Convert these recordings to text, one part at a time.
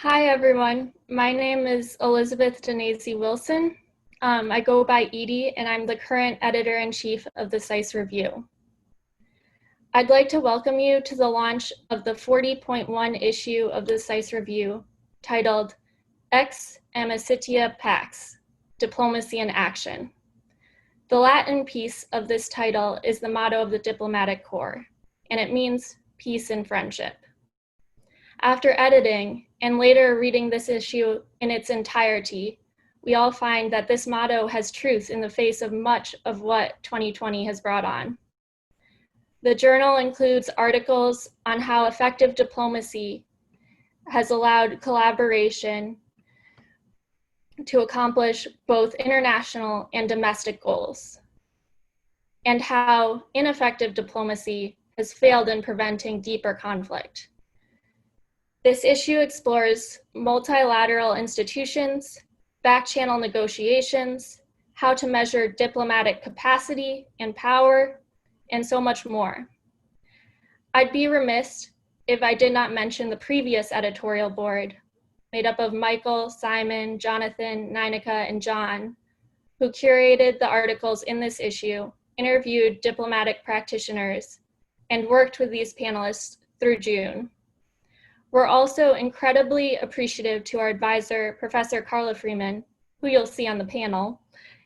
Hi, everyone. My name is Elizabeth Denise Wilson. I go by Edie, and I'm the current editor-in-chief of the SAIS Review. I'd like to welcome you to the launch of the 40.1 issue of the SAIS Review, titled Ex Amicitia Pax, Diplomacy in Action. The Latin piece of this title is the motto of the Diplomatic Corps, and it means peace and friendship. After editing and later reading this issue in its entirety, we all find that this motto has truth in the face of much of what 2020 has brought on. The journal includes articles on how effective diplomacy has allowed collaboration to accomplish both international and domestic goals, and how ineffective diplomacy has failed in preventing deeper conflict. This issue explores multilateral institutions, back-channel negotiations, how to measure diplomatic capacity and power, and so much more. I'd be remiss if I did not mention the previous editorial board, made up of Michael, Simon, Jonathan, Ninika, and John, who curated the articles in this issue, interviewed diplomatic practitioners, and worked with these panelists through June. We're also incredibly appreciative to our advisor, Professor Carla Freeman, who you'll see on the panel,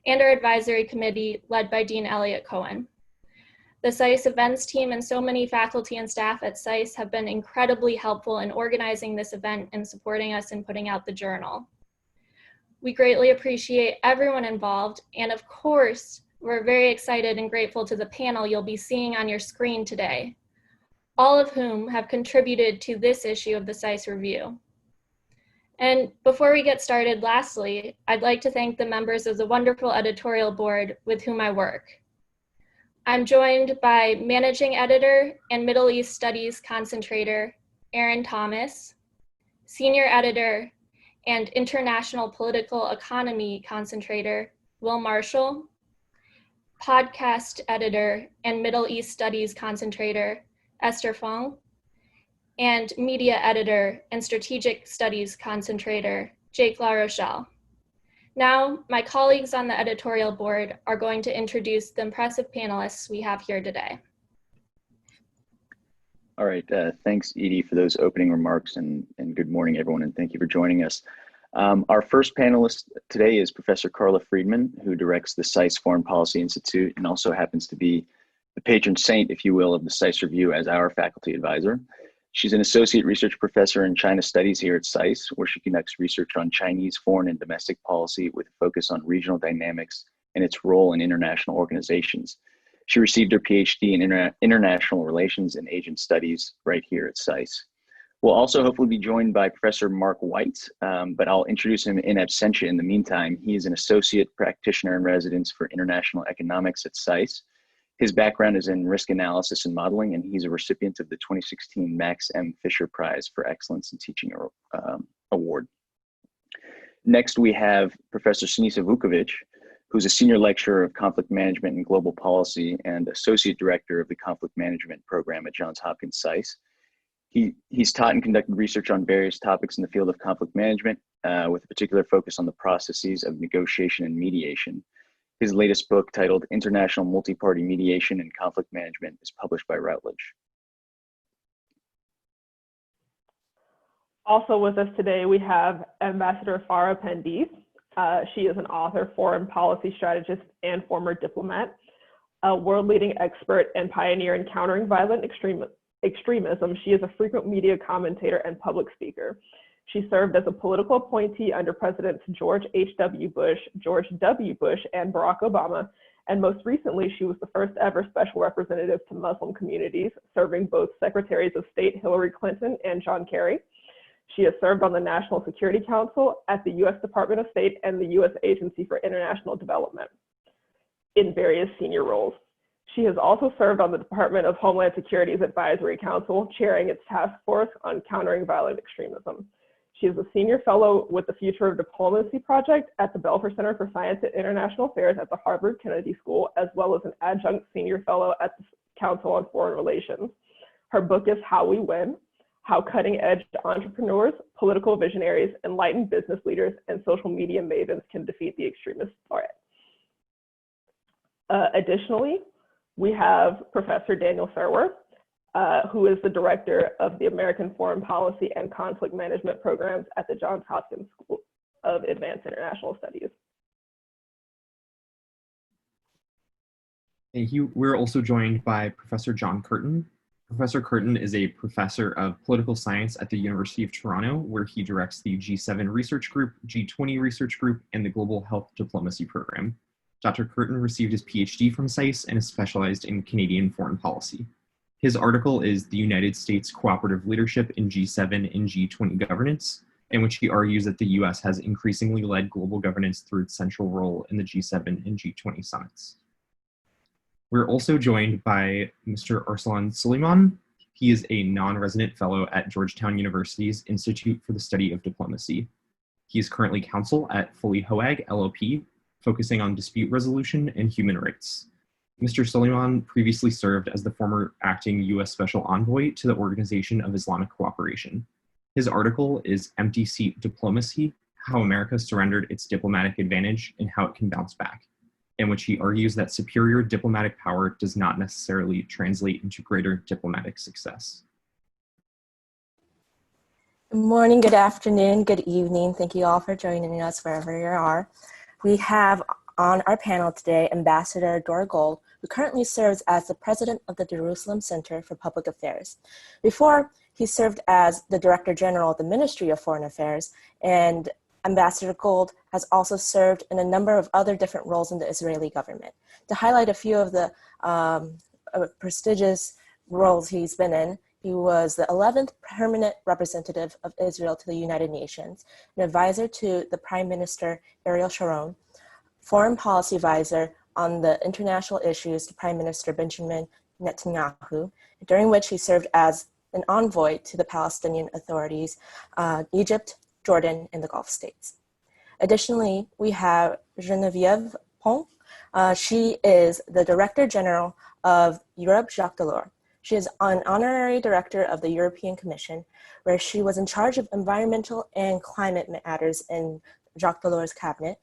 and our advisory committee led by Dean Elliott Cohen. The SAIS events team and so many faculty and staff at SAIS have been incredibly helpful in organizing this event and supporting us in putting out the journal. We greatly appreciate everyone involved, and of course, we're very excited and grateful to the panel you'll be seeing on your screen today, all of whom have contributed to this issue of the SAIS Review. And before we get started, lastly, I'd like to thank the members of the wonderful editorial board with whom I work. I'm joined by Managing Editor and Middle East Studies Concentrator, Erin Thomas, Senior Editor and International Political Economy Concentrator, Will Marshall, Podcast Editor and Middle East Studies Concentrator, Ester Fang, and Media Editor and Strategic Studies Concentrator, Jake LaRochelle. Now, my colleagues on the editorial board are going to introduce the impressive panelists we have here today. All right, thanks Edie for those opening remarks, and good morning everyone, and thank you for joining us. Our first panelist today is Professor Carla Freeman, who directs the SAIS Foreign Policy Institute and also happens to be the patron saint, if you will, of the SAIS Review as our faculty advisor. She's an associate research professor in China studies here at SAIS, where she conducts research on Chinese foreign and domestic policy with a focus on regional dynamics and its role in international organizations. She received her PhD in international relations and Asian studies right here at SAIS. We'll also hopefully be joined by Professor Mark White, but I'll introduce him in absentia in the meantime. He is an associate practitioner in residence for international economics at SAIS. His background is in risk analysis and modeling, and he's a recipient of the 2016 Max M. Fisher Prize for Excellence in Teaching Award. Next, we have Professor Sinisa Vukovic, who's a senior lecturer of conflict management and global policy and associate director of the conflict management program at Johns Hopkins SAIS. He's taught and conducted research on various topics in the field of conflict management, with a particular focus on the processes of negotiation and mediation. His latest book, titled International Multi-Party Mediation and Conflict Management, is published by Routledge. Also with us today, we have Ambassador Farah Pandith. She is an author, foreign policy strategist, and former diplomat, a world-leading expert and pioneer in countering violent extremism. She is a frequent media commentator and public speaker. She served as a political appointee under Presidents George H.W. Bush, George W. Bush, and Barack Obama. And most recently, she was the first ever special representative to Muslim communities, serving both Secretaries of State Hillary Clinton and John Kerry. She has served on the National Security Council, at the U.S. Department of State, and the U.S. Agency for International Development in various senior roles. She has also served on the Department of Homeland Security's Advisory Council, chairing its task force on countering violent extremism. She is a senior fellow with the Future of Diplomacy Project at the Belfer Center for Science and International Affairs at the Harvard Kennedy School, as well as an adjunct senior fellow at the Council on Foreign Relations. Her book is How We Win, how cutting-edge entrepreneurs, political visionaries, enlightened business leaders, and social media mavens can defeat the extremist threat. Additionally, we have Professor Daniel Serwer, who is the director of the American Foreign Policy and Conflict Management programs at the Johns Hopkins School of Advanced International Studies. Thank you. We're also joined by Professor John Kirton. Professor Kirton is a professor of political science at the University of Toronto, where he directs the G7 Research Group, G20 Research Group, and the Global Health Diplomacy Program. Dr. Kirton received his PhD from SAIS and is specialized in Canadian foreign policy. His article is The United States Cooperative Leadership in G7 and G20 Governance, in which he argues that the US has increasingly led global governance through its central role in the G7 and G20 summits. We're also joined by Mr. Arsalan Suleman. He is a non-resident fellow at Georgetown University's Institute for the Study of Diplomacy. He is currently counsel at Foley Hoag LLP, focusing on dispute resolution and human rights. Mr. Suleman previously served as the former acting US Special Envoy to the Organization of Islamic Cooperation. His article is Empty Seat Diplomacy: How America Surrendered Its Diplomatic Advantage and How It Can Bounce Back, in which he argues that superior diplomatic power does not necessarily translate into greater diplomatic success. Good morning, good afternoon, good evening. Thank you all for joining us wherever you are. We have on our panel today Ambassador Dore Gold, who currently serves as the president of the Jerusalem Center for Public Affairs. Before, he served as the Director General of the Ministry of Foreign Affairs, and Ambassador Gold has also served in a number of other different roles in the Israeli government. To highlight a few of the prestigious roles he's been in, he was the 11th permanent representative of Israel to the United Nations, an advisor to the Prime Minister Ariel Sharon, foreign policy advisor on the international issues to Prime Minister Benjamin Netanyahu, during which he served as an envoy to the Palestinian authorities, Egypt, Jordan, and the Gulf states. Additionally, we have Genevieve Pons. She is the Director General of Europe Jacques Delors. She is an honorary director of the European Commission, where she was in charge of environmental and climate matters in Jacques Delors' cabinet.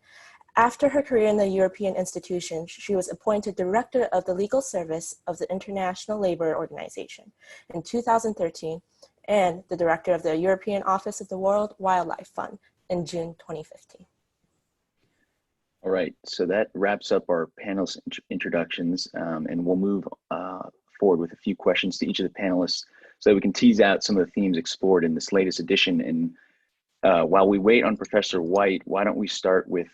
After her career in the European institutions, she was appointed director of the legal service of the International Labour Organization in 2013, and the director of the European Office of the World Wildlife Fund in June 2015. All right, so that wraps up our panelist introductions, and we'll move forward with a few questions to each of the panelists so that we can tease out some of the themes explored in this latest edition. And while we wait on Professor White, why don't we start with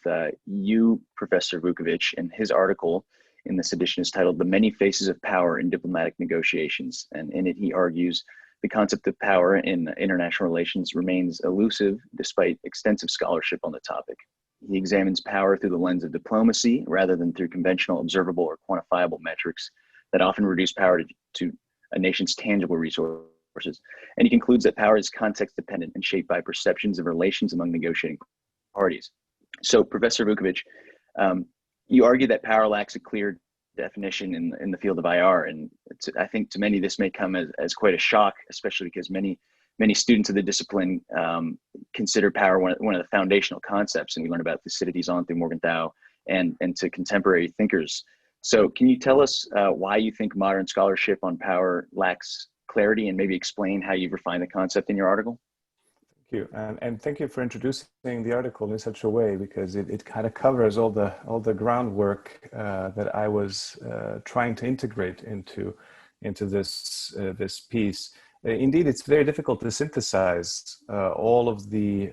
you, Professor Vukovic, and his article in this edition is titled The Many Faces of Power in Diplomatic Negotiations. And in it, he argues the concept of power in international relations remains elusive despite extensive scholarship on the topic. He examines power through the lens of diplomacy rather than through conventional, observable, or quantifiable metrics that often reduce power to a nation's tangible resources. And he concludes that power is context dependent and shaped by perceptions of relations among negotiating parties. So Professor Vukovic, you argue that power lacks a clear definition in the field of IR. And I think to many, this may come as quite a shock, especially because many students of the discipline consider power one of the foundational concepts. And we learn about Thucydides on through Morgenthau and to contemporary thinkers. So can you tell us why you think modern scholarship on power lacks clarity, and maybe explain how you've refined the concept in your article? Thank you, and thank you for introducing the article in such a way, because it kind of covers all the groundwork that I was trying to integrate into this piece. Indeed, it's very difficult to synthesize all of the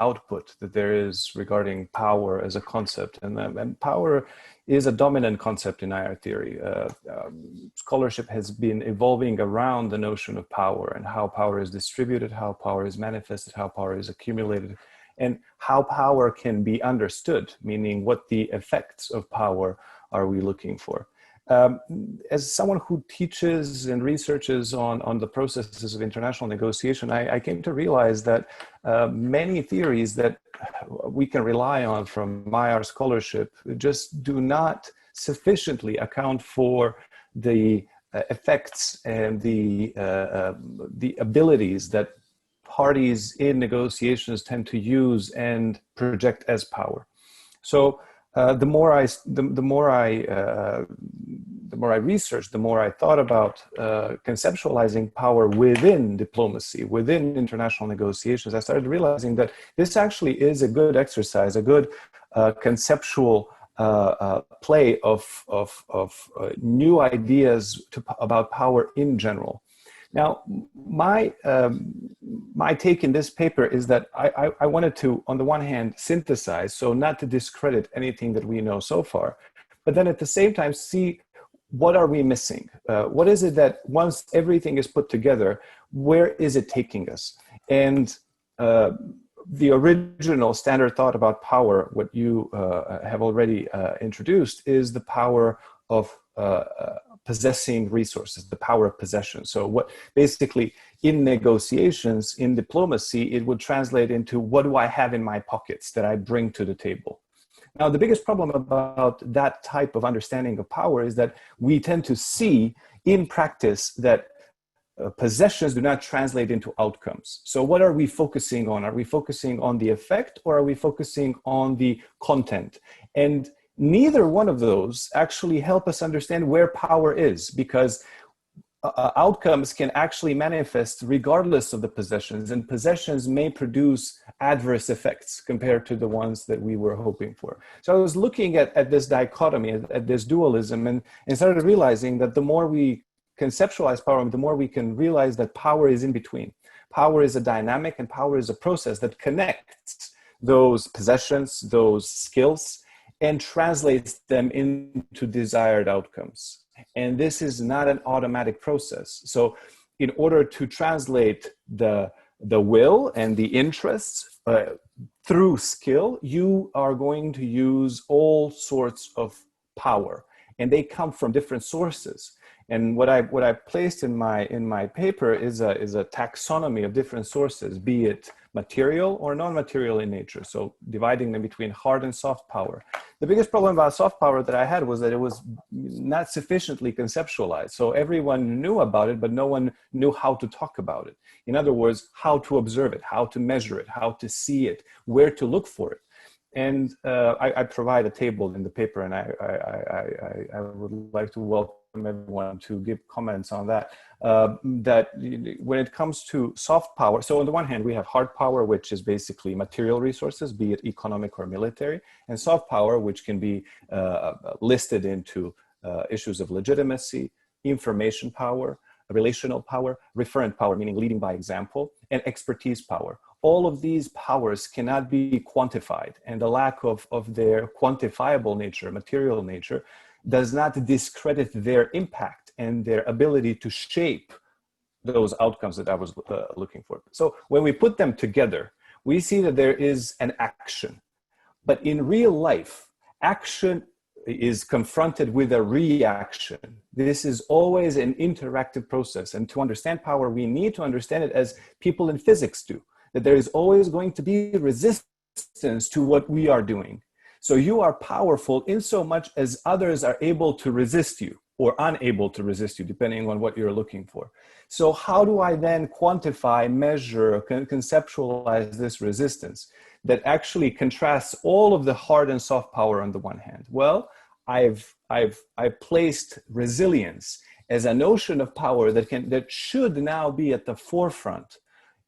output that there is regarding power as a concept, and power is a dominant concept in IR theory. Scholarship has been evolving around the notion of power and how power is distributed, how power is manifested, how power is accumulated, and how power can be understood, meaning what the effects of power are we looking for. As someone who teaches and researches on the processes of international negotiation, I came to realize that many theories that we can rely on from IR scholarship just do not sufficiently account for the effects and the abilities that parties in negotiations tend to use and project as power. So the more I researched, the more I thought about conceptualizing power within diplomacy, within international negotiations. I started realizing that this actually is a good exercise, a good conceptual play of new ideas about power in general. Now, my take in this paper is that I wanted to, on the one hand, synthesize, so not to discredit anything that we know so far, but then at the same time see what are we missing? What is it that once everything is put together, where is it taking us? And the original standard thought about power, what you have already introduced, is the power of possessing resources, the power of possession. So what basically in negotiations, in diplomacy, it would translate into what do I have in my pockets that I bring to the table? Now, the biggest problem about that type of understanding of power is that we tend to see in practice that possessions do not translate into outcomes. So what are we focusing on? Are we focusing on the effect or are we focusing on the content? And neither one of those actually help us understand where power is, because outcomes can actually manifest regardless of the possessions, and possessions may produce adverse effects compared to the ones that we were hoping for. So I was looking at this dichotomy, at this dualism, and started realizing that the more we conceptualize power, the more we can realize that power is in between. Power is a dynamic, and power is a process that connects those possessions, those skills, and translates them into desired outcomes. And this is not an automatic process. So in order to translate the will and the interests through skill, you are going to use all sorts of power, and they come from different sources. And what I placed in my paper is a taxonomy of different sources, be it material or non-material in nature. So dividing them between hard and soft power. The biggest problem about soft power that I had was that it was not sufficiently conceptualized. So everyone knew about it, but no one knew how to talk about it. In other words, how to observe it, how to measure it, how to see it, where to look for it. And I provide a table in the paper, and I would like to welcome everyone to give comments on that. That when it comes to soft power, so on the one hand, we have hard power, which is basically material resources, be it economic or military, and soft power, which can be listed into issues of legitimacy, information power, relational power, referent power, meaning leading by example, and expertise power. All of these powers cannot be quantified, and the lack of their quantifiable nature, material nature, does not discredit their impact and their ability to shape those outcomes that I was looking for. So when we put them together, we see that there is an action. But in real life, action is confronted with a reaction. This is always an interactive process. And to understand power, we need to understand it as people in physics do, that there is always going to be resistance to what we are doing. So you are powerful in so much as others are able to resist you or unable to resist you, depending on what you're looking for. So how do I then quantify, measure, conceptualize this resistance that actually contrasts all of the hard and soft power on the one hand? Well, I've placed resilience as a notion of power that should now be at the forefront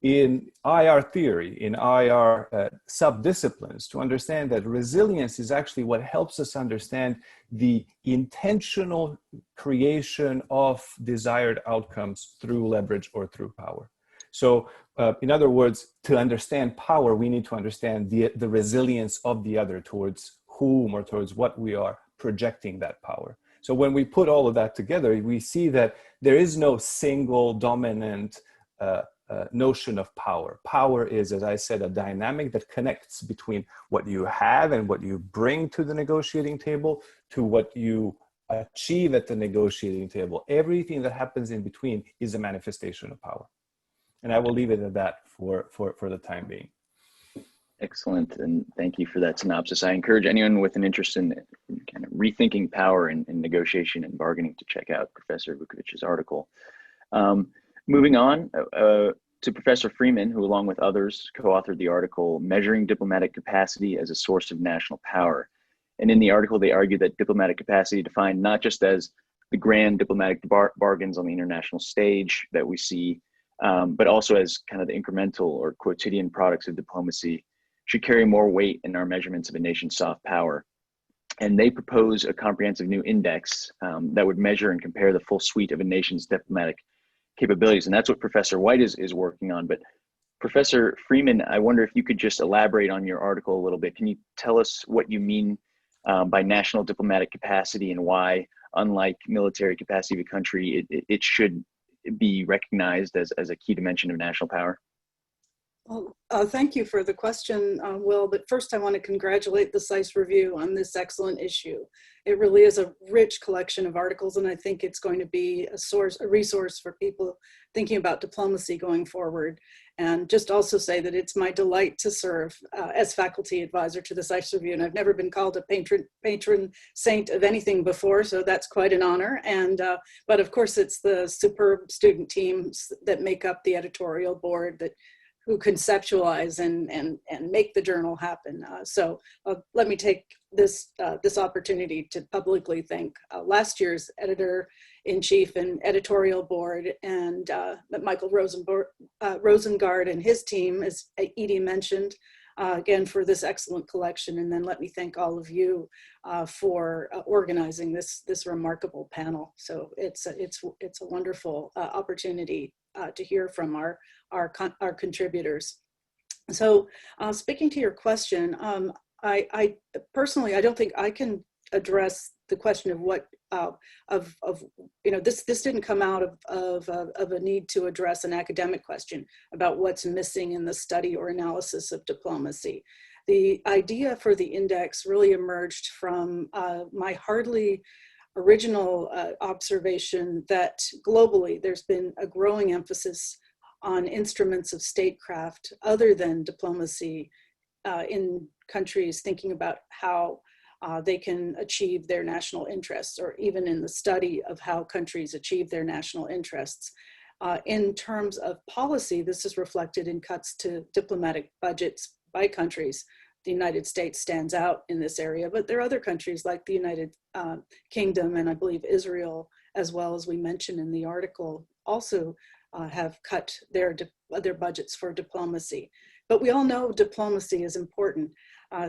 in IR theory, in IR sub-disciplines, to understand that resilience is actually what helps us understand the intentional creation of desired outcomes through leverage or through power. So in other words, to understand power, we need to understand the resilience of the other towards whom or towards what we are projecting that power. So when we put all of that together, we see that there is no single dominant notion of power. Power is, as I said, a dynamic that connects between what you have and what you bring to the negotiating table to what you achieve at the negotiating table. Everything that happens in between is a manifestation of power. And I will leave it at that for the time being. Excellent, and thank you for that synopsis. I encourage anyone with an interest in kind of rethinking power in negotiation and bargaining to check out Professor Vukovic's article. Moving on to Professor Freeman, who along with others co-authored the article, Measuring Diplomatic Capacity as a Source of National Power. And in the article, they argue that diplomatic capacity defined not just as the grand diplomatic bargains on the international stage that we see, but also as kind of the incremental or quotidian products of diplomacy should carry more weight in our measurements of a nation's soft power. And they propose a comprehensive new index that would measure and compare the full suite of a nation's diplomatic capabilities. And that's what Professor White is working on. But Professor Freeman, I wonder if you could just elaborate on your article a little bit. Can you tell us what you mean by national diplomatic capacity and why, unlike military capacity of a country, it should be recognized as a key dimension of national power? Well, thank you for the question, Will. But first, I want to congratulate the SAIS Review on this excellent issue. It really is a rich collection of articles, and I think it's going to be a resource for people thinking about diplomacy going forward. And just also say that it's my delight to serve as faculty advisor to the SAIS Review, and I've never been called a patron saint of anything before, so that's quite an honor. And but of course, it's the superb student teams that make up the editorial board who conceptualize and make the journal happen. So let me take this opportunity to publicly thank last year's editor-in-chief and editorial board, and Michael Rosengard and his team, as Edie mentioned, again, for this excellent collection. And then let me thank all of you for organizing this remarkable panel. So it's a wonderful opportunity to hear from our contributors. So speaking to your question, I personally, I don't think I can address the question of what this didn't come out of a need to address an academic question about what's missing in the study or analysis of diplomacy. The idea for the index really emerged from my hardly original observation that globally there's been a growing emphasis on instruments of statecraft other than diplomacy in countries thinking about how they can achieve their national interests, or even in the study of how countries achieve their national interests. In terms of policy, this is reflected in cuts to diplomatic budgets by countries. The United States stands out in this area, but there are other countries like the United Kingdom and I believe Israel, as well as we mentioned in the article, also have cut their budgets for diplomacy. But we all know diplomacy is important.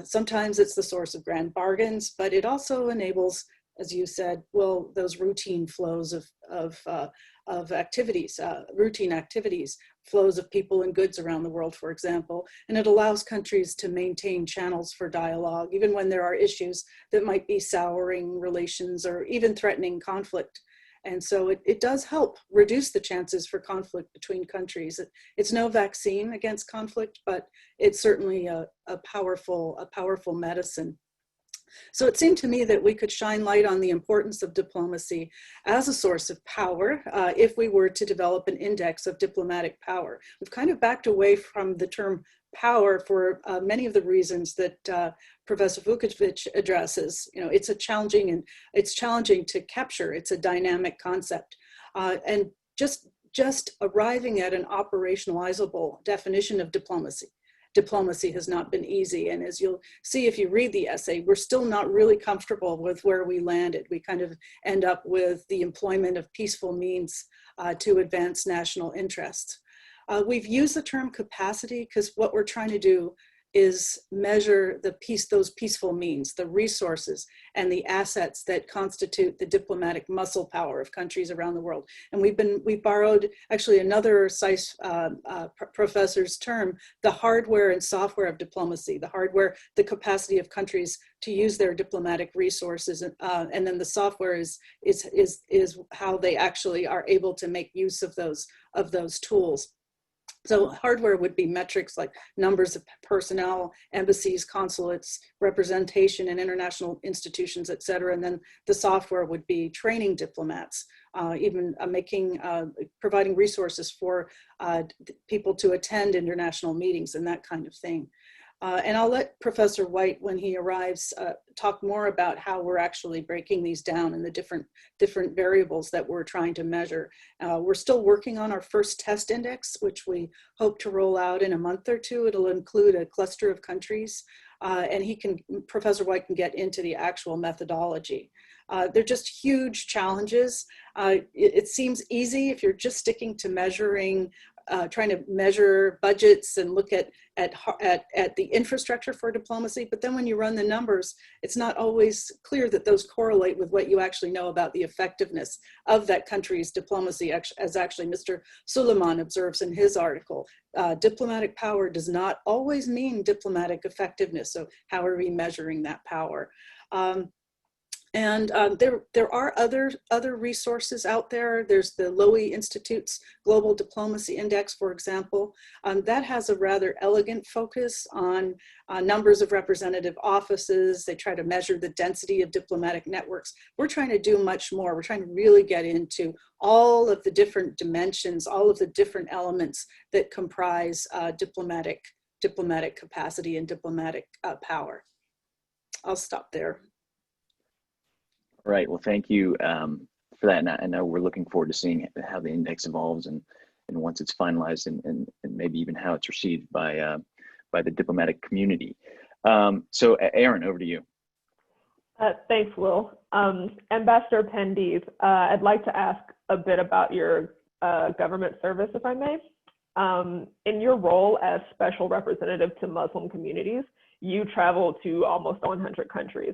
Sometimes it's the source of grand bargains, but it also enables, as you said, well, those routine flows of activities, routine activities, flows of people and goods around the world, for example, and it allows countries to maintain channels for dialogue, even when there are issues that might be souring relations or even threatening conflict. And so it does help reduce the chances for conflict between countries. It's no vaccine against conflict, but it's certainly a powerful medicine. So it seemed to me that we could shine light on the importance of diplomacy as a source of power if we were to develop an index of diplomatic power. We've kind of backed away from the term power for many of the reasons that Professor Vukovic addresses. You know, it's challenging to capture. It's a dynamic concept, and just arriving at an operationalizable definition of diplomacy. Diplomacy has not been easy, and as you'll see if you read the essay, we're still not really comfortable with where we landed. We kind of end up with the employment of peaceful means to advance national interests. We've used the term capacity because what we're trying to do is measure those peaceful means, the resources and the assets that constitute the diplomatic muscle power of countries around the world. And we borrowed actually another SAIS professor's term, the hardware and software of diplomacy, the hardware, the capacity of countries to use their diplomatic resources, and then the software is how they actually are able to make use of those tools. So hardware would be metrics like numbers of personnel, embassies, consulates, representation in international institutions, et cetera. And then the software would be training diplomats, even providing resources for people to attend international meetings and that kind of thing. And I'll let Professor White, when he arrives, talk more about how we're actually breaking these down and the different variables that we're trying to measure. We're still working on our first test index, which we hope to roll out in a month or two. It'll include a cluster of countries, and Professor White can get into the actual methodology. They're just huge challenges. It seems easy if you're just sticking to measuring, trying to measure budgets and look at the infrastructure for diplomacy. But then when you run the numbers, it's not always clear that those correlate with what you actually know about the effectiveness of that country's diplomacy, as actually Mr. Suleman observes in his article. Diplomatic power does not always mean diplomatic effectiveness. So how are we measuring that power? There are other resources out there. There's the Lowy Institute's Global Diplomacy Index, for example. That has a rather elegant focus on numbers of representative offices. They try to measure the density of diplomatic networks. We're trying to do much more. We're trying to really get into all of the different dimensions, all of the different elements that comprise diplomatic capacity and diplomatic power. I'll stop there. Right. Well, thank you for that. And I know we're looking forward to seeing how the index evolves and once it's finalized and maybe even how it's received by the diplomatic community. So Erin, over to you. Thanks, Will. Ambassador Pandith, I'd like to ask a bit about your government service, if I may. In your role as special representative to Muslim communities, you travel to almost 100 countries.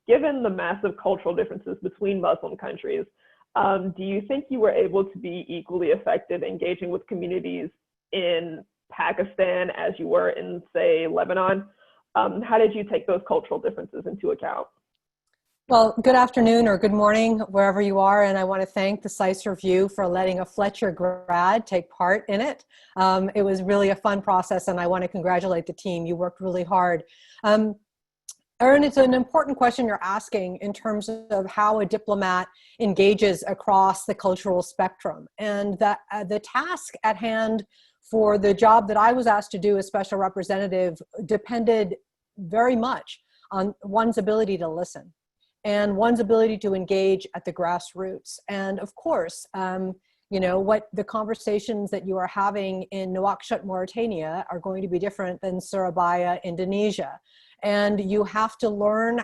Given the massive cultural differences between Muslim countries, do you think you were able to be equally effective engaging with communities in Pakistan as you were in, say, Lebanon? How did you take those cultural differences into account? Well, good afternoon or good morning, wherever you are. And I want to thank the SAIS Review for letting a Fletcher grad take part in it. It was really a fun process, and I want to congratulate the team. You worked really hard. Erin, it's an important question you're asking in terms of how a diplomat engages across the cultural spectrum. And that the task at hand for the job that I was asked to do as special representative depended very much on one's ability to listen and one's ability to engage at the grassroots. And of course, you know, what the conversations that you are having in Nouakchott, Mauritania are going to be different than Surabaya, Indonesia. And you have to learn,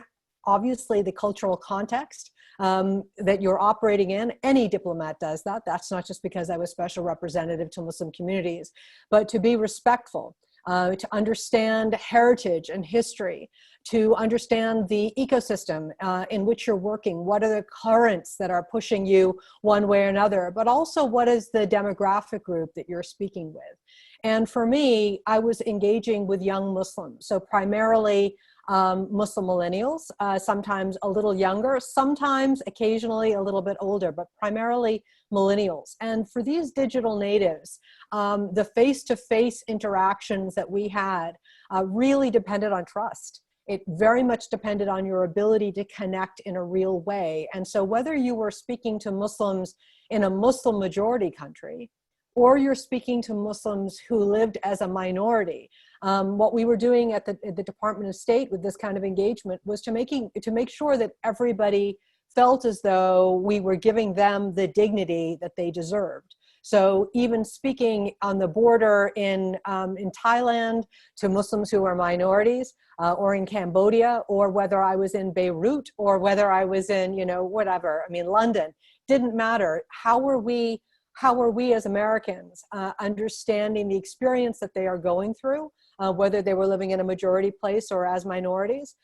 obviously, the cultural context that you're operating in. Any diplomat does that. That's not just because I was special representative to Muslim communities, but to be respectful, to understand heritage and history, to understand the ecosystem in which you're working. What are the currents that are pushing you one way or another, but also what is the demographic group that you're speaking with. And for me, I was engaging with young Muslims, so primarily Muslim millennials, sometimes a little younger, sometimes occasionally a little bit older, but primarily millennials. And for these digital natives, the face-to-face interactions that we had really depended on trust. It very much depended on your ability to connect in a real way. And so whether you were speaking to Muslims in a Muslim majority country, or you're speaking to Muslims who lived as a minority, what we were doing at the Department of State with this kind of engagement was to make sure that everybody felt as though we were giving them the dignity that they deserved. So even speaking on the border in Thailand to Muslims who are minorities, or in Cambodia, or whether I was in Beirut, or whether I was in, you know, whatever, I mean, London, didn't matter. How were we as Americans understanding the experience that they are going through, whether they were living in a majority place or as minorities,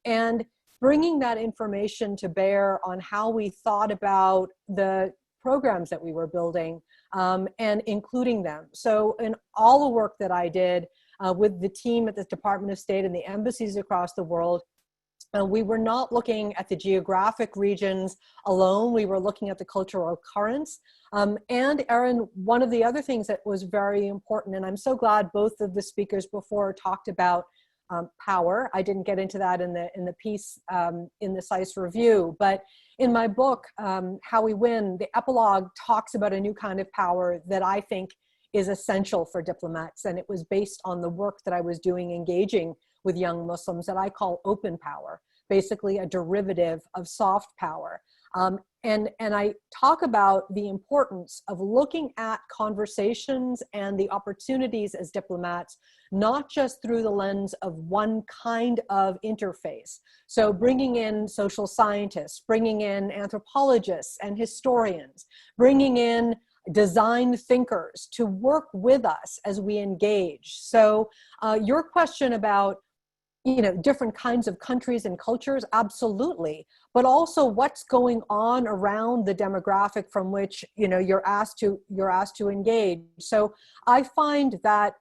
and bringing that information to bear on how we thought about the programs that we were building and including them. So in all the work that I did with the team at the Department of State and the embassies across the world, we were not looking at the geographic regions alone. We were looking at the cultural currents. And Erin, one of the other things that was very important, and I'm so glad both of the speakers before talked about power. I didn't get into that in the piece in the SAIS Review, but in my book, How We Win, the epilogue talks about a new kind of power that I think is essential for diplomats. And it was based on the work that I was doing engaging with young Muslims that I call open power, basically a derivative of soft power. And I talk about the importance of looking at conversations and the opportunities as diplomats, not just through the lens of one kind of interface. So bringing in social scientists, bringing in anthropologists and historians, bringing in design thinkers to work with us as we engage. So your question about different kinds of countries and cultures, absolutely, but also what's going on around the demographic from which you're asked to engage. So I find that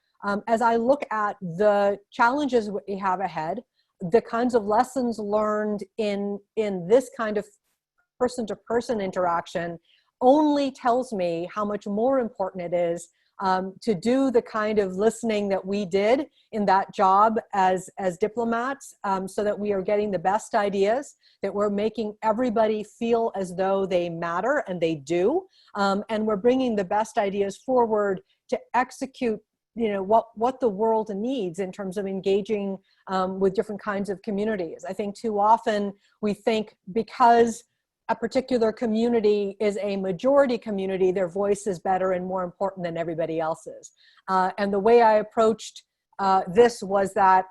as I look at the challenges we have ahead, the kinds of lessons learned in this kind of person-to-person interaction only tells me how much more important it is to do the kind of listening that we did in that job as diplomats, so that we are getting the best ideas, that we're making everybody feel as though they matter, and they do, and we're bringing the best ideas forward to execute what the world needs in terms of engaging with different kinds of communities. I think too often we think because a particular community is a majority community, their voice is better and more important than everybody else's. And the way I approached this was that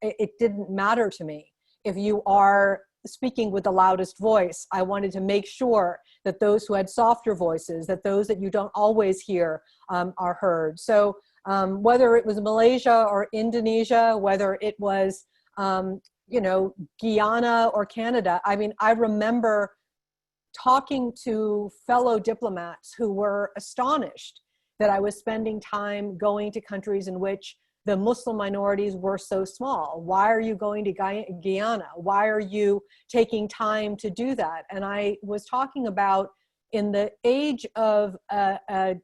it didn't matter to me if you are speaking with the loudest voice. I wanted to make sure that those who had softer voices, that those that you don't always hear are heard. So whether it was Malaysia or Indonesia, whether it was Guyana or Canada, I mean, I remember talking to fellow diplomats who were astonished that I was spending time going to countries in which the Muslim minorities were so small. Why are you going to Guyana? Why are you taking time to do that? And I was talking about, in the age of a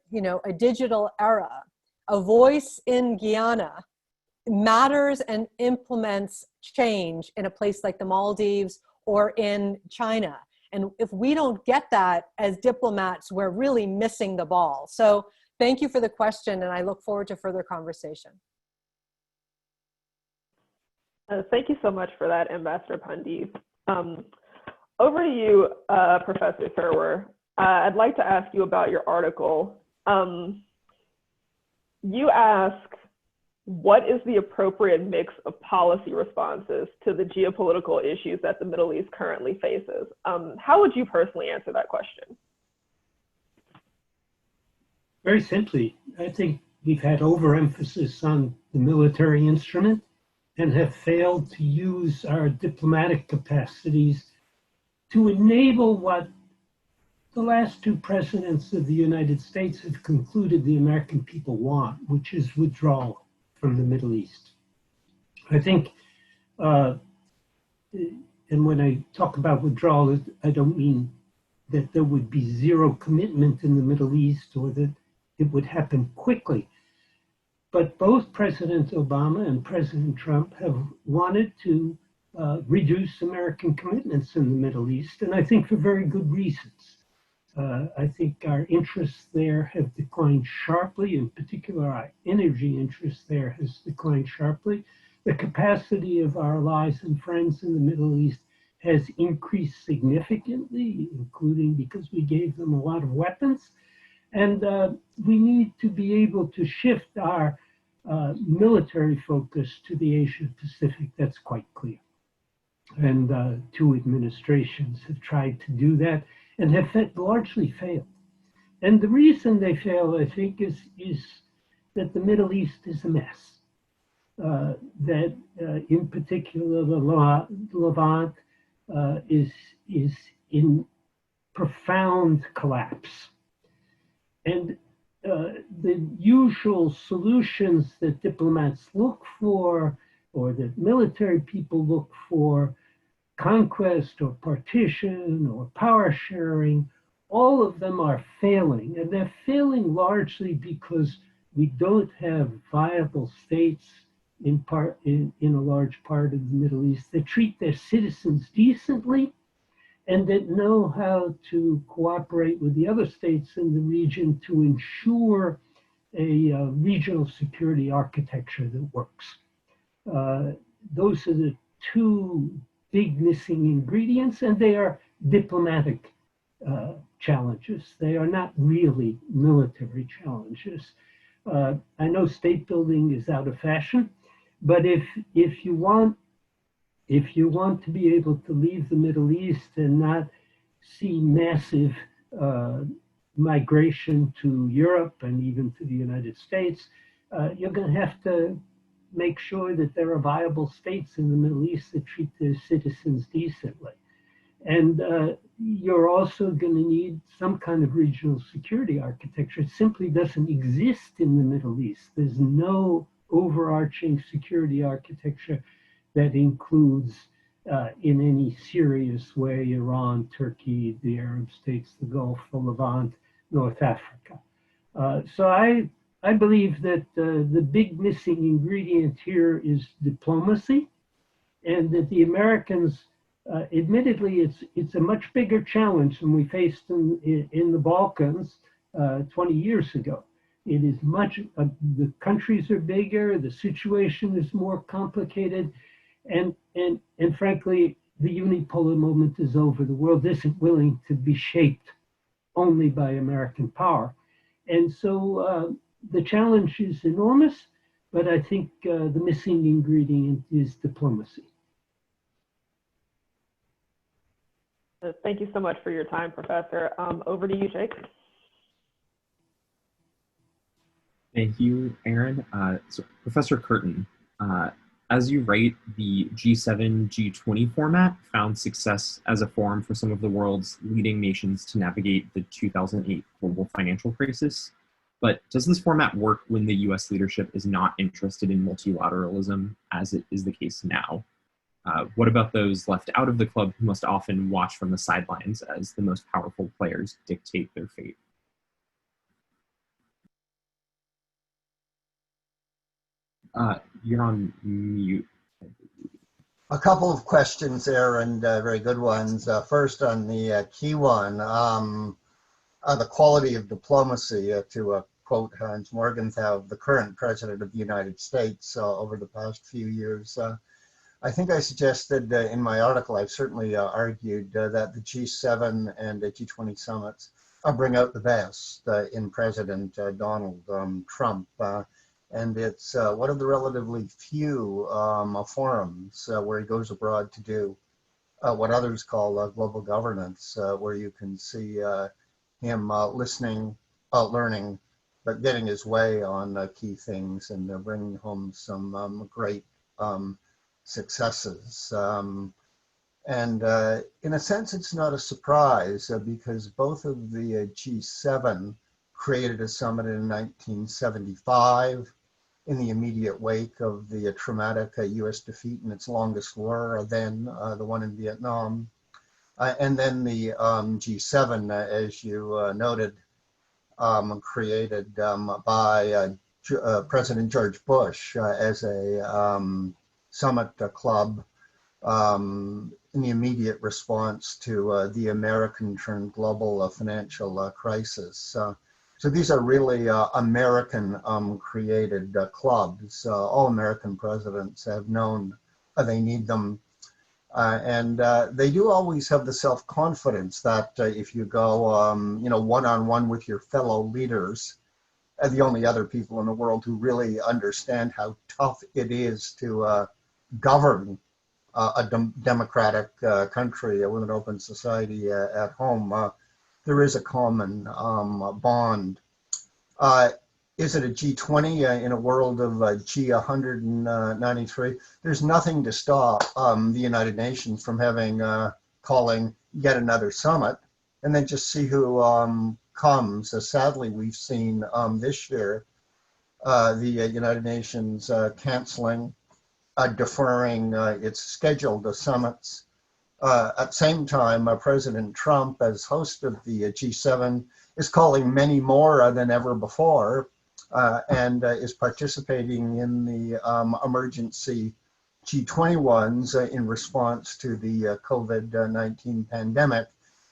digital era, a voice in Guyana matters and implements change in a place like the Maldives or in China. And if we don't get that as diplomats, we're really missing the ball. So thank you for the question, and I look forward to further conversation. Thank you so much for that, Ambassador Pandith. Over to you, Professor Serwer. I'd like to ask you about your article. You ask, what is the appropriate mix of policy responses to the geopolitical issues that the Middle East currently faces? How would you personally answer that question? Very simply, I think we've had overemphasis on the military instrument and have failed to use our diplomatic capacities to enable what the last two presidents of the United States have concluded the American people want, which is withdrawal from the Middle East. I think, and when I talk about withdrawal, I don't mean that there would be zero commitment in the Middle East or that it would happen quickly. But both President Obama and President Trump have wanted to reduce American commitments in the Middle East, and I think for very good reasons. I think our interests there have declined sharply. In particular, our energy interest there has declined sharply. The capacity of our allies and friends in the Middle East has increased significantly, including because we gave them a lot of weapons. And we need to be able to shift our military focus to the Asia Pacific. That's quite clear. And two administrations have tried to do that and have largely failed. And the reason they fail, I think, is that the Middle East is a mess. That in particular, the Levant is in profound collapse. And the usual solutions that diplomats look for, or that military people look for, conquest or partition or power sharing, all of them are failing. And they're failing largely because we don't have viable states in a large part of the Middle East that treat their citizens decently and that know how to cooperate with the other states in the region to ensure a regional security architecture that works. Those are the two big missing ingredients, and they are diplomatic challenges. They are not really military challenges. I know state building is out of fashion, but if you want to be able to leave the Middle East and not see massive migration to Europe and even to the United States, you're going to have to make sure that there are viable states in the Middle East that treat their citizens decently. And you're also going to need some kind of regional security architecture. It simply doesn't exist in the Middle East. There's no overarching security architecture that includes in any serious way Iran, Turkey, the Arab states, the Gulf, the Levant, North Africa. So I believe that the big missing ingredient here is diplomacy, and that the Americans, admittedly, it's a much bigger challenge than we faced in the Balkans 20 years ago. It is much, the countries are bigger, the situation is more complicated, and frankly, the unipolar moment is over. The world isn't willing to be shaped only by American power. And so the challenge is enormous, but I think the missing ingredient is diplomacy. Thank you so much for your time, Professor. Over to you, Jake. Thank you, Erin. So Professor Kirton, as you write, the G7, G20 format found success as a forum for some of the world's leading nations to navigate the 2008 global financial crisis. But does this format work when the US leadership is not interested in multilateralism, as it is the case now? What about those left out of the club who must often watch from the sidelines as the most powerful players dictate their fate? You're on mute. A couple of questions there, and very good ones. First, on the key one, the quality of diplomacy, to quote Hans Morgenthau, the current president of the United States, over the past few years. I think I suggested in my article, I've certainly argued that the G7 and the G20 summits bring out the best in President Donald Trump. And it's one of the relatively few forums where he goes abroad to do what others call global governance, where you can see him listening, learning, but getting his way on key things and bringing home some great successes. And in a sense, it's not a surprise because both of the G7 created a summit in 1975 in the immediate wake of the traumatic US defeat in its longest war, then the one in Vietnam. And then the G7, as you noted, created by President George Bush as a summit club in the immediate response to the American-turned global financial crisis. So these are really American created clubs. All American presidents have known they need them. And they do always have the self-confidence that if you go one-on-one with your fellow leaders, the only other people in the world who really understand how tough it is to govern a democratic country with an open society at home, there is a common bond. Is it a G20 in a world of G193? There's nothing to stop the United Nations from calling yet another summit, and then just see who comes. Sadly, we've seen this year the United Nations canceling, deferring its scheduled summits. At the same time, President Trump, as host of the G7, is calling many more than ever before, and is participating in the emergency G21s in response to the COVID-19 pandemic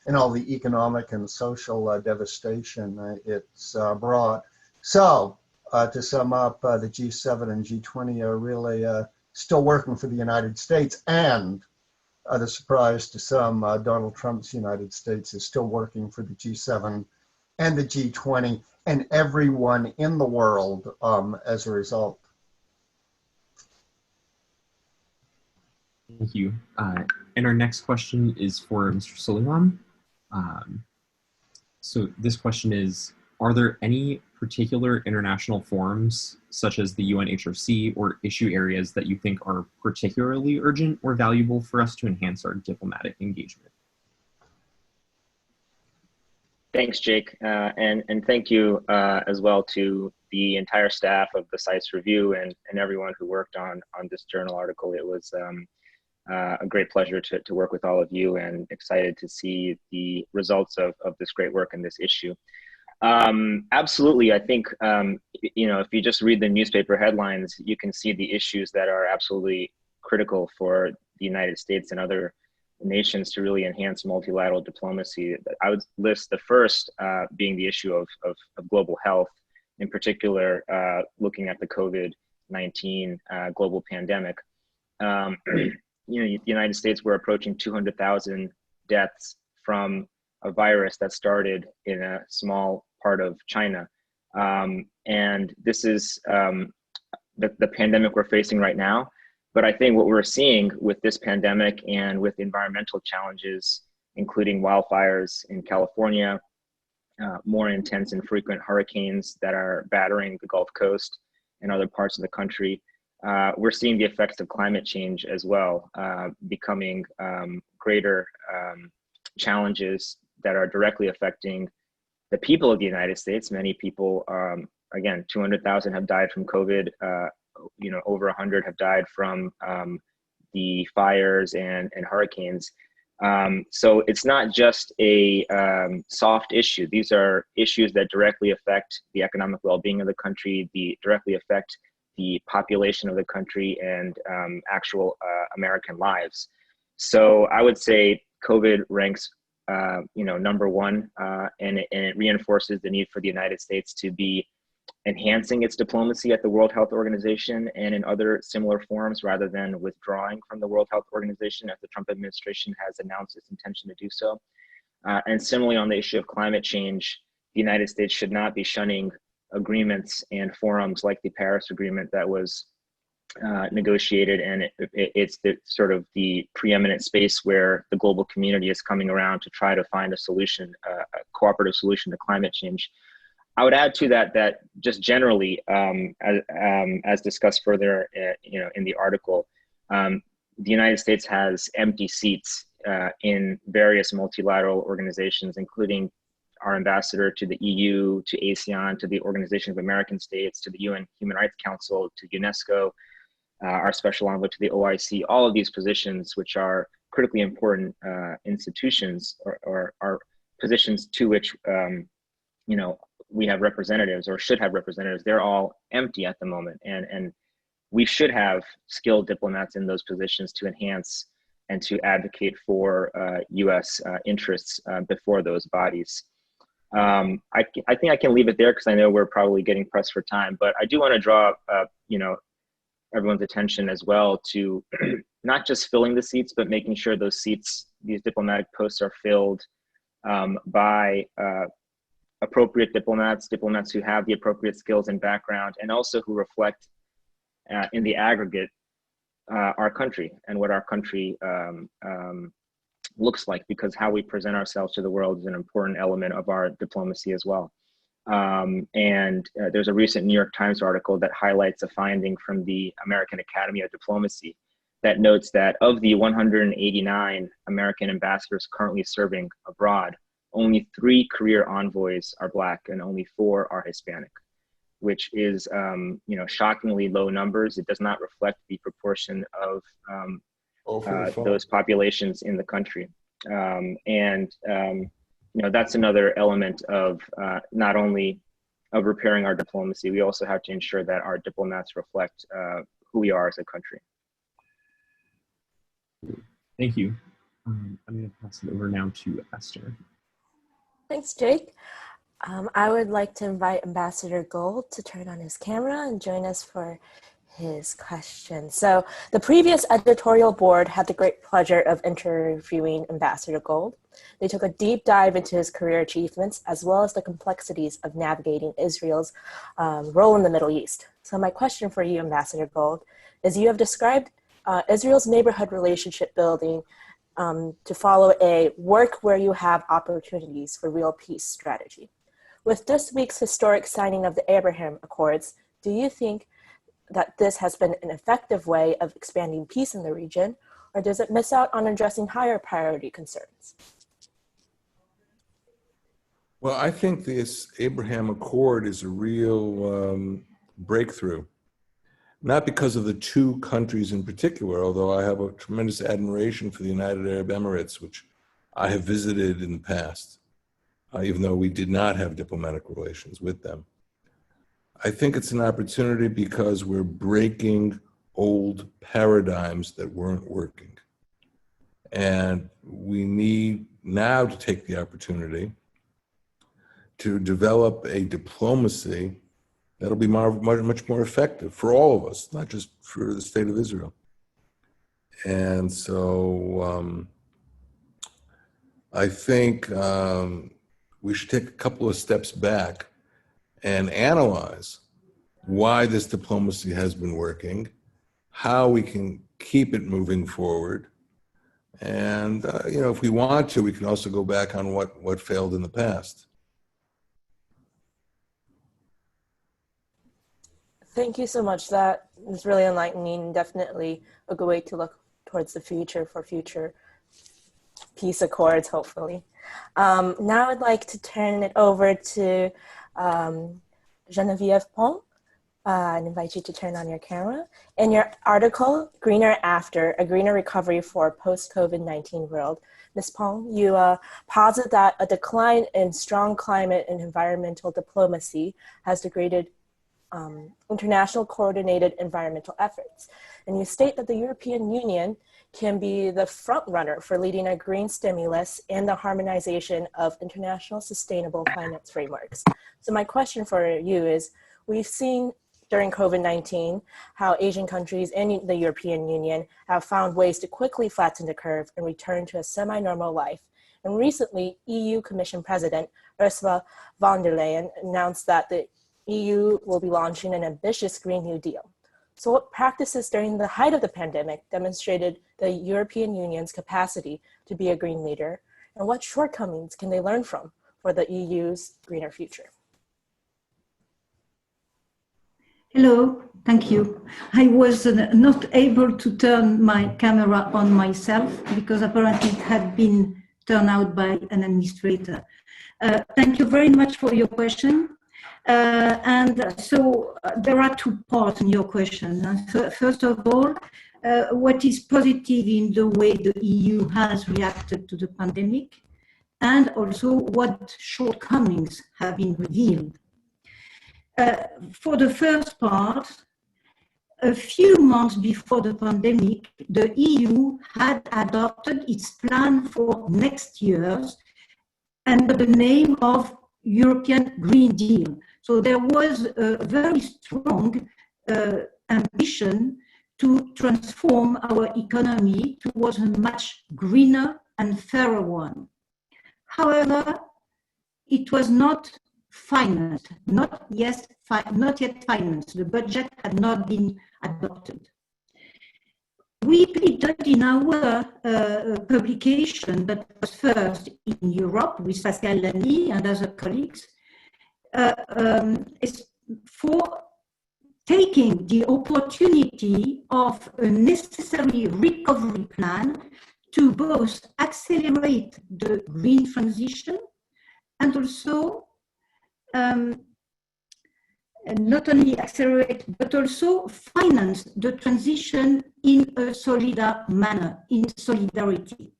and all the economic and social devastation it's brought. So To sum up, the G7 and G20 are really still working for the United States, and the surprise to some, Donald Trump's United States is still working for the G7 and the G20 and everyone in the world as a result. Thank you. And our next question is for Mr. Suleman. So this question is, are there any particular international forums, such as the UNHRC, or issue areas that you think are particularly urgent or valuable for us to enhance our diplomatic engagement? Thanks, Jake, and thank you as well to the entire staff of the SAIS review and everyone who worked on this journal article. It was a great pleasure to work with all of you, and excited to see the results of this great work in this issue. Absolutely, I think, if you just read the newspaper headlines, you can see the issues that are absolutely critical for the United States and other nations to really enhance multilateral diplomacy. I would list the first being the issue of global health, in particular, looking at the COVID-19 global pandemic. The United States, we're approaching 200,000 deaths from a virus that started in a small part of China. And this is the pandemic we're facing right now. But I think what we're seeing with this pandemic and with environmental challenges, including wildfires in California, more intense and frequent hurricanes that are battering the Gulf Coast and other parts of the country, we're seeing the effects of climate change as well, becoming greater challenges that are directly affecting the people of the United States. Many people, again, 200,000 have died from COVID. Over 100 have died from the fires and hurricanes. So it's not just a soft issue. These are issues that directly affect the economic well-being of the country, directly affect the population of the country, and actual American lives. So I would say COVID ranks number one, and it reinforces the need for the United States to be enhancing its diplomacy at the World Health Organization and in other similar forums, rather than withdrawing from the World Health Organization, as the Trump administration has announced its intention to do so. And similarly, on the issue of climate change, the United States should not be shunning agreements and forums like the Paris Agreement that was negotiated, and it's sort of the preeminent space where the global community is coming around to try to find a solution, a cooperative solution to climate change. I would add to that just generally, as discussed further, in the article, the United States has empty seats in various multilateral organizations, including our ambassador to the EU, to ASEAN, to the Organization of American States, to the UN Human Rights Council, to UNESCO, our special envoy to the OIC. All of these positions, which are critically important institutions, or are positions to which we have representatives, or should have representatives, they're all empty at the moment. And we should have skilled diplomats in those positions to enhance and to advocate for US interests before those bodies. I think I can leave it there because I know we're probably getting pressed for time, but I do want to draw everyone's attention as well to not just filling the seats, but making sure those seats, these diplomatic posts, are filled by appropriate diplomats who have the appropriate skills and background, and also who reflect in the aggregate our country and what our country looks like, because how we present ourselves to the world is an important element of our diplomacy as well. And there's a recent New York Times article that highlights a finding from the American Academy of Diplomacy that notes that of the 189 American ambassadors currently serving abroad, only 3 career envoys are Black and only 4 are Hispanic, which is shockingly low numbers. It does not reflect the proportion of those populations in the country. That's another element of not only of repairing our diplomacy, we also have to ensure that our diplomats reflect who we are as a country. Thank you. I'm going to pass it over now to Esther. Thanks, Jake. I would like to invite Ambassador Gold to turn on his camera and join us for his question. So the previous editorial board had the great pleasure of interviewing Ambassador Gold. They took a deep dive into his career achievements as well as the complexities of navigating Israel's role in the Middle East. So my question for you, Ambassador Gold, is you have described Israel's neighborhood relationship building to follow a work where you have opportunities for real peace strategy. With this week's historic signing of the Abraham Accords, do you think that this has been an effective way of expanding peace in the region, or does it miss out on addressing higher priority concerns? Well, I think this Abraham Accord is a real breakthrough, not because of the two countries in particular, although I have a tremendous admiration for the United Arab Emirates, which I have visited in the past, even though we did not have diplomatic relations with them. I think it's an opportunity because we're breaking old paradigms that weren't working. And we need now to take the opportunity to develop a diplomacy that'll be much more effective for all of us, not just for the state of Israel. And so I think we should take a couple of steps back and analyze why this diplomacy has been working, how we can keep it moving forward. And, if we want to, we can also go back on what failed in the past. Thank you so much. That is really enlightening. Definitely a good way to look towards the future for future peace accords, hopefully. Now I'd like to turn it over to Genevieve Pons and invite you to turn on your camera. In your article, Greener After, A Greener Recovery for Post-COVID-19 World, Ms. Pons, you posit that a decline in strong climate and environmental diplomacy has degraded international coordinated environmental efforts. And you state that the European Union can be the front runner for leading a green stimulus and the harmonization of international sustainable finance frameworks. So my question for you is, we've seen during COVID-19 how Asian countries and the European Union have found ways to quickly flatten the curve and return to a semi-normal life. And recently, EU Commission President Ursula von der Leyen announced that the EU will be launching an ambitious Green New Deal. So what practices during the height of the pandemic demonstrated the European Union's capacity to be a green leader, and what shortcomings can they learn from for the EU's greener future? Hello, thank you. I was not able to turn my camera on myself because apparently it had been turned out by an administrator. Thank you very much for your question. So there are two parts in your question. First of all, what is positive in the way the EU has reacted to the pandemic, and also what shortcomings have been revealed. For the first part, a few months before the pandemic, the EU had adopted its plan for next year's under the name of European Green Deal. So there was a very strong ambition to transform our economy towards a much greener and fairer one. However, it was not financed, not yet financed. The budget had not been adopted. We pleaded in our publication that was first in Europe with Pascal Lamy and other colleagues for taking the opportunity of a necessary recovery plan to both accelerate the green transition and also not only accelerate, but also finance the transition in a solidar manner, in solidarity.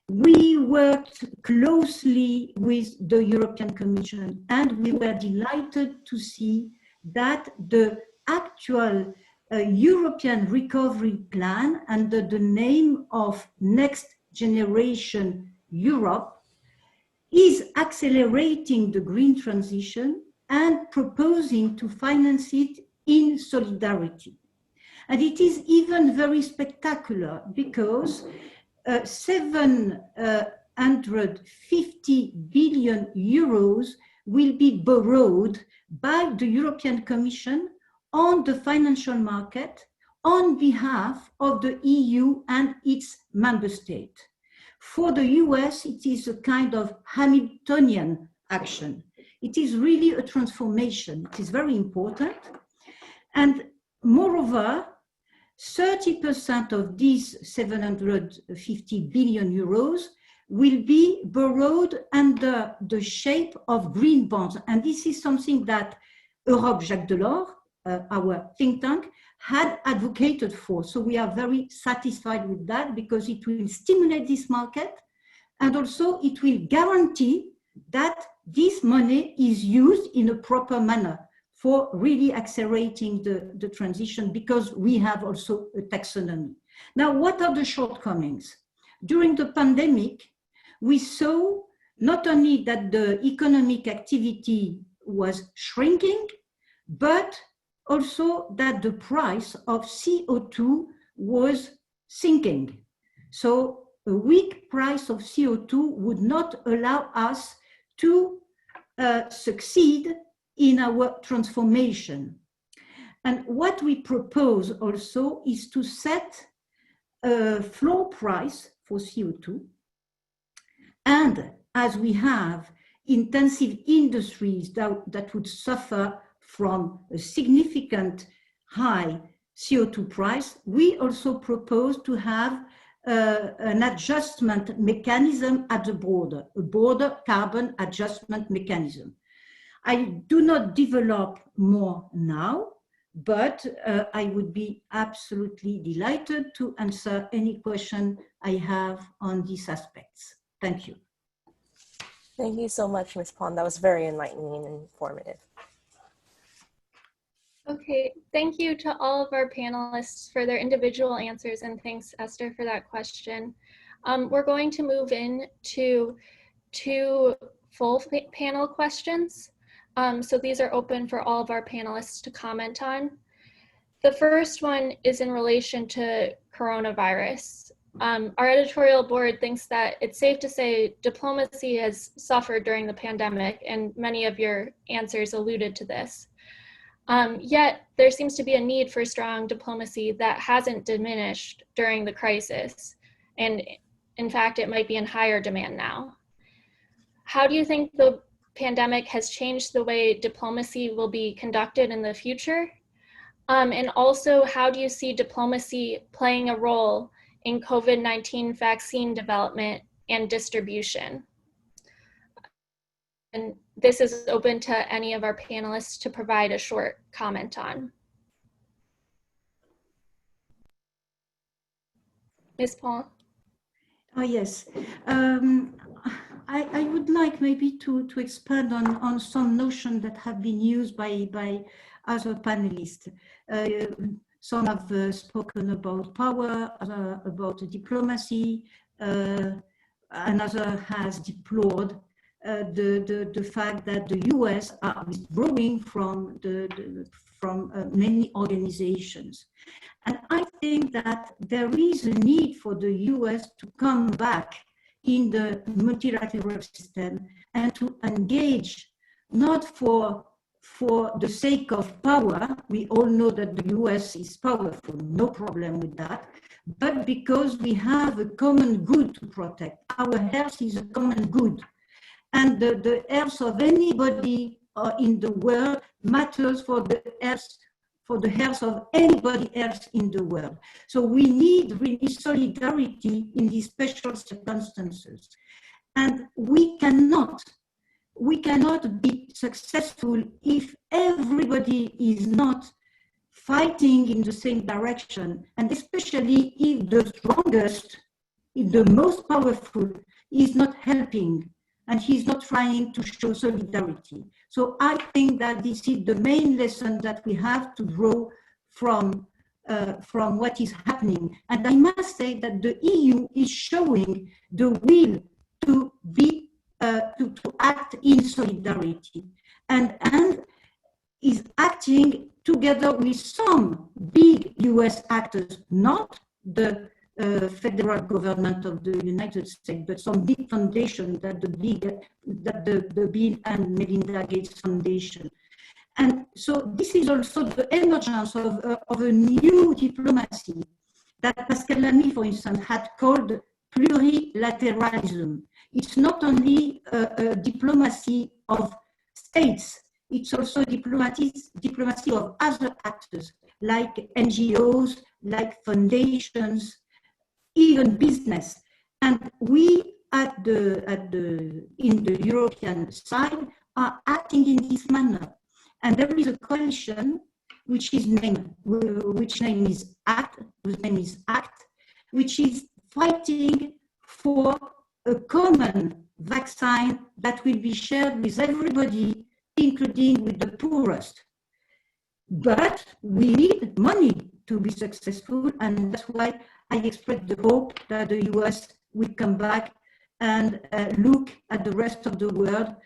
We worked closely with the European Commission, and we were delighted to see that the actual European Recovery Plan under the name of Next Generation Europe is accelerating the green transition and proposing to finance it in solidarity. And it is even very spectacular because 750 billion euros will be borrowed by the European Commission on the financial market on behalf of the EU and its member state. For the US, it is a kind of Hamiltonian action. It is really a transformation. It is very important. And moreover, 30% of these 750 billion euros will be borrowed under the shape of green bonds. And this is something that Europe Jacques Delors, our think tank, had advocated for. So we are very satisfied with that because it will stimulate this market and also it will guarantee that this money is used in a proper manner for really accelerating the transition because we have also a taxonomy. Now, what are the shortcomings? During the pandemic, we saw not only that the economic activity was shrinking, but also that the price of CO2 was sinking. So a weak price of CO2 would not allow us to succeed in our transformation. And what we propose also is to set a floor price for CO2. And as we have intensive industries that would suffer from a significant high CO2 price, we also propose to have an adjustment mechanism at the border, a border carbon adjustment mechanism. I do not develop more now, but I would be absolutely delighted to answer any question I have on these aspects. Thank you. Thank you so much, Ms. Pons. That was very enlightening and informative. Okay, thank you to all of our panelists for their individual answers, and thanks, Esther, for that question. We're going to move into two full panel questions. So these are open for all of our panelists to comment on. The first one is in relation to coronavirus. Our editorial board thinks that it's safe to say diplomacy has suffered during the pandemic, and many of your answers alluded to this. Yet there seems to be a need for strong diplomacy that hasn't diminished during the crisis. And in fact, it might be in higher demand now. How do you think the pandemic has changed the way diplomacy will be conducted in the future? And also, how do you see diplomacy playing a role in COVID-19 vaccine development and distribution? And this is open to any of our panelists to provide a short comment on. Ms. Pons? Oh, yes. I would like maybe to expand on some notions that have been used by other panelists. Some have spoken about power, about diplomacy, another has deplored the fact that the US are withdrawing from many organizations. And I think that there is a need for the US to come back in the multilateral system and to engage, not for the sake of power. We all know that the US is powerful, no problem with that, but because we have a common good to protect. Our health is a common good. And the health of anybody in the world matters for the health of anybody else in the world. So we need really solidarity in these special circumstances. And we cannot be successful if everybody is not fighting in the same direction, and especially if the strongest, if the most powerful is not helping and he's not trying to show solidarity. So I think that this is the main lesson that we have to draw from what is happening. And I must say that the EU is showing the will to be to act in solidarity, and is acting together with some big US actors, not the federal government of the United States, but some big foundation that the Bill and Melinda Gates Foundation. And so this is also the emergence of a new diplomacy that Pascal Lamy, for instance, had called plurilateralism. It's not only a diplomacy of states, it's also diplomacy of other actors, like NGOs, like foundations, even business. And we in the European side are acting in this manner. And there is a coalition which name is ACT, which is fighting for a common vaccine that will be shared with everybody, including with the poorest. But we need money to be successful, and that's why I express the hope that the US will come back and look at the rest of the world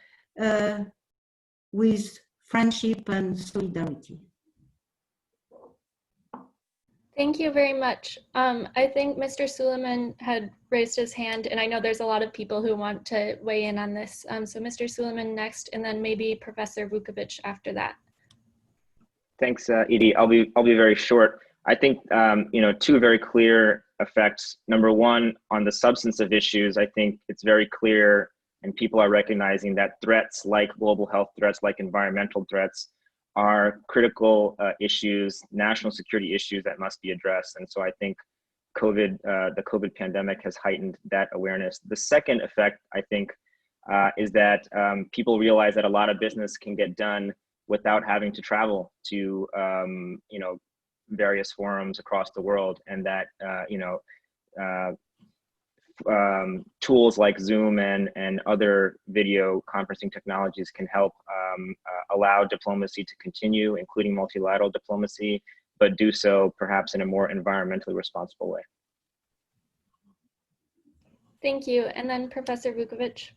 with friendship and solidarity. Thank you very much. I think Mr. Suleman had raised his hand, and I know there's a lot of people who want to weigh in on this. So Mr. Suleman next, and then maybe Professor Vukovic after that. Thanks, Edie. I'll be very short. I think two very clear effects. Number one, on the substance of issues, I think it's very clear, and people are recognizing that threats like global health threats, like environmental threats, are critical issues, national security issues that must be addressed. And so I think the COVID pandemic has heightened that awareness. The second effect, I think, is that people realize that a lot of business can get done without having to travel to various forums across the world, and that tools like Zoom and other video conferencing technologies can help allow diplomacy to continue, including multilateral diplomacy, but do so perhaps in a more environmentally responsible way. Thank you. And then Professor Vukovic.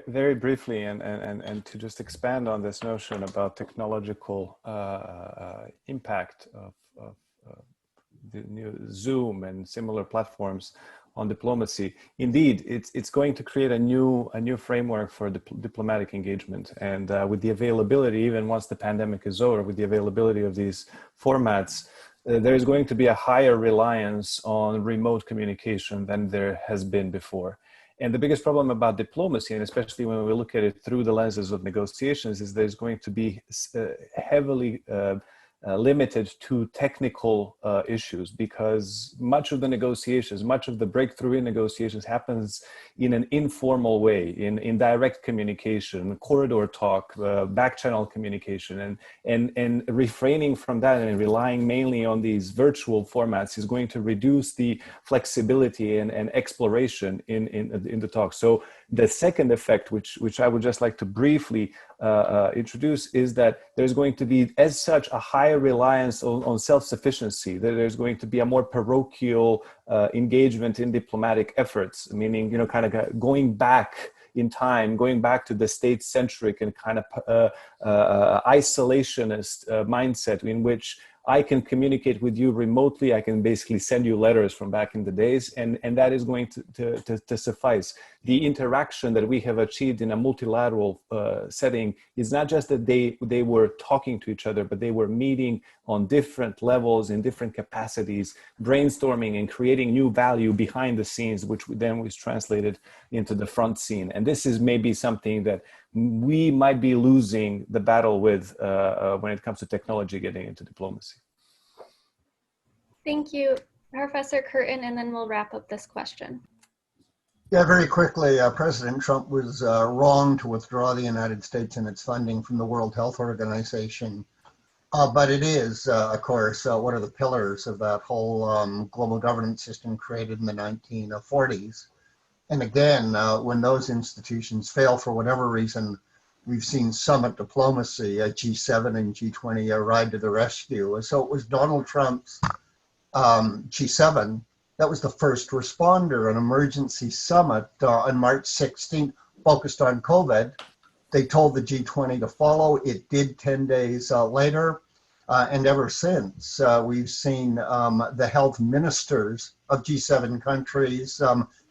Very briefly, and to just expand on this notion about technological impact of the new Zoom and similar platforms on diplomacy. Indeed, it's going to create a new framework for diplomatic engagement, and with the availability, even once the pandemic is over, with the availability of these formats, there is going to be a higher reliance on remote communication than there has been before. And the biggest problem about diplomacy, and especially when we look at it through the lenses of negotiations, is there's going to be heavily limited to technical issues, because much of the negotiations, much of the breakthrough in negotiations happens in an informal way, in direct communication, corridor talk, back channel communication, and refraining from that and relying mainly on these virtual formats is going to reduce the flexibility and exploration in the talk. So the second effect, which I would just like to briefly introduce, is that there's going to be, as such, a higher reliance on self-sufficiency, that there's going to be a more parochial engagement in diplomatic efforts, meaning, kind of going back in time, going back to the state-centric and kind of isolationist mindset in which I can communicate with you remotely. I can basically send you letters from back in the days, and that is going to suffice. The interaction that we have achieved in a multilateral setting is not just that they were talking to each other, but they were meeting on different levels, in different capacities, brainstorming and creating new value behind the scenes, which then was translated into the front scene. And this is maybe something that we might be losing the battle with when it comes to technology getting into diplomacy. Thank you, Professor Kirton, and then we'll wrap up this question. Yeah, very quickly, President Trump was wrong to withdraw the United States and its funding from the World Health Organization. But it is, of course, one of the pillars of that whole global governance system created in the 1940s. And again, when those institutions fail for whatever reason, we've seen summit diplomacy, G7 and G20 ride to the rescue. So it was Donald Trump's G7 that was the first responder, an emergency summit on March 16th focused on COVID. They told the G20 to follow. It did 10 days later. And ever since, we've seen the health ministers of G7 countries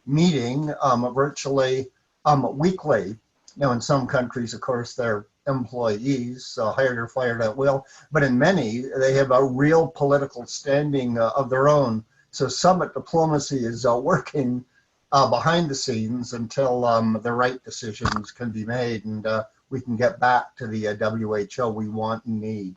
meeting virtually weekly. In some countries, of course, they're employees, hired or fired at will, but in many, they have a real political standing of their own. So summit diplomacy is working behind the scenes until the right decisions can be made and we can get back to the WHO we want and need.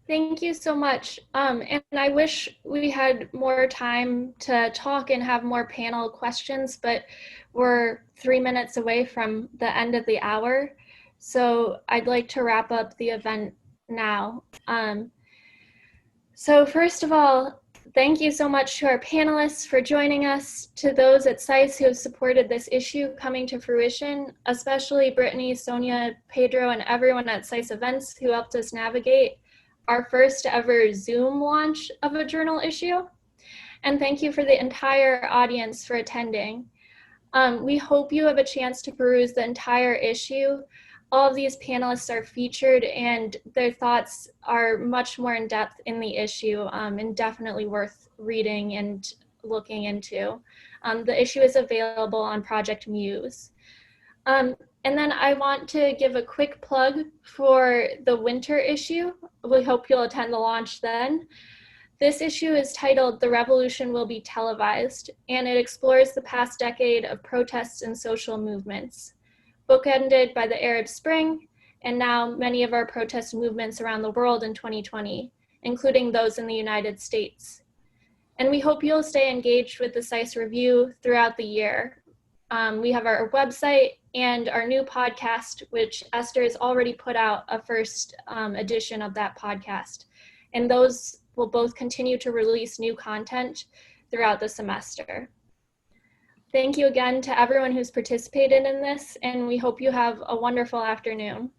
Thank you so much. And I wish we had more time to talk and have more panel questions, but we're 3 minutes away from the end of the hour. So I'd like to wrap up the event now. So first of all, thank you so much to our panelists for joining us, to those at SAIS who have supported this issue coming to fruition, especially Brittany, Sonia, Pedro, and everyone at SAIS events who helped us navigate our first ever Zoom launch of a journal issue. And thank you for the entire audience for attending. We hope you have a chance to peruse the entire issue. All of these panelists are featured and their thoughts are much more in depth in the issue and definitely worth reading and looking into. The issue is available on Project Muse. And then I want to give a quick plug for the winter issue. We hope you'll attend the launch then. This issue is titled "The Revolution Will Be Televised," and it explores the past decade of protests and social movements, bookended by the Arab Spring, and now many of our protest movements around the world in 2020, including those in the United States. And we hope you'll stay engaged with the SAIS Review throughout the year. We have our website and our new podcast, which Esther has already put out a first edition of that podcast. And those will both continue to release new content throughout the semester. Thank you again to everyone who's participated in this, and we hope you have a wonderful afternoon.